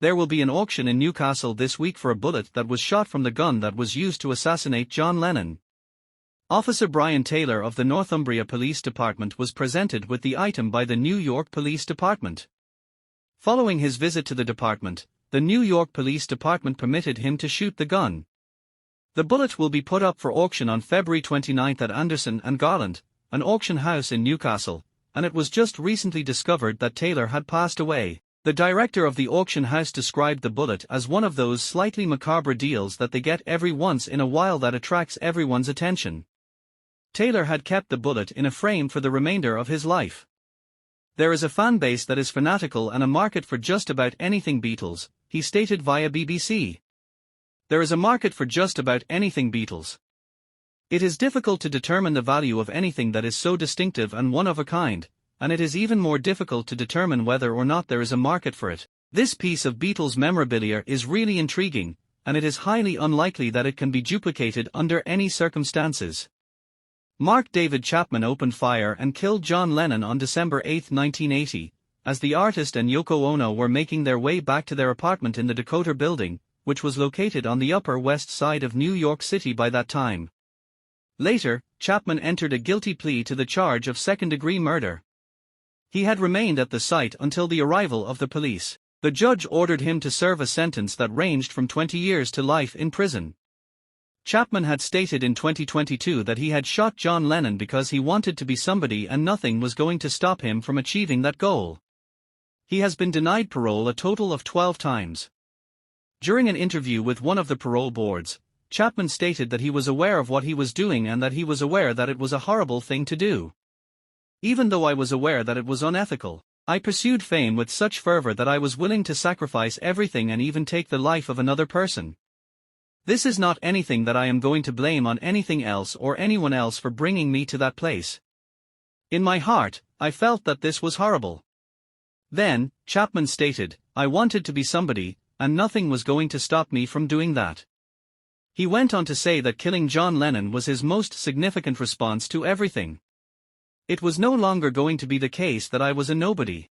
There will be an auction in Newcastle this week for a bullet that was shot from the gun that was used to assassinate John Lennon. Officer Brian Taylor of the Northumbria Police Department was presented with the item by the New York Police Department. Following his visit to the department, the New York Police Department permitted him to shoot the gun. The bullet will be put up for auction on February 29 at Anderson Garland, an auction house in Newcastle, and it was just recently discovered that Taylor had passed away. The director of the auction house described the bullet as one of those slightly macabre deals that they get every once in a while that attracts everyone's attention. Taylor had kept the bullet in a frame for the remainder of his life. There is a fan base that is fanatical and a market for just about anything Beatles, he stated via BBC. There is a market for just about anything Beatles. It is difficult to determine the value of anything that is so distinctive and one of a kind, and it is even more difficult to determine whether or not there is a market for it. This piece of Beatles memorabilia is really intriguing, and it is highly unlikely that it can be duplicated under any circumstances. Mark David Chapman opened fire and killed John Lennon on December 8, 1980, as the artist and Yoko Ono were making their way back to their apartment in the Dakota Building, which was located on the Upper West Side of New York City by that time. Later, Chapman entered a guilty plea to the charge of second-degree murder. He had remained at the site until the arrival of the police. The judge ordered him to serve a sentence that ranged from 20 years to life in prison. Chapman had stated in 2022 that he had shot John Lennon because he wanted to be somebody and nothing was going to stop him from achieving that goal. He has been denied parole a total of 12 times. During an interview with one of the parole boards, Chapman stated that he was aware of what he was doing and that he was aware that it was a horrible thing to do. Even though I was aware that it was unethical, I pursued fame with such fervor that I was willing to sacrifice everything and even take the life of another person. This is not anything that I am going to blame on anything else or anyone else for bringing me to that place. In my heart, I felt that this was horrible. Then, Chapman stated, I wanted to be somebody, and nothing was going to stop me from doing that. He went on to say that killing John Lennon was his most significant response to everything. It was no longer going to be the case that I was a nobody.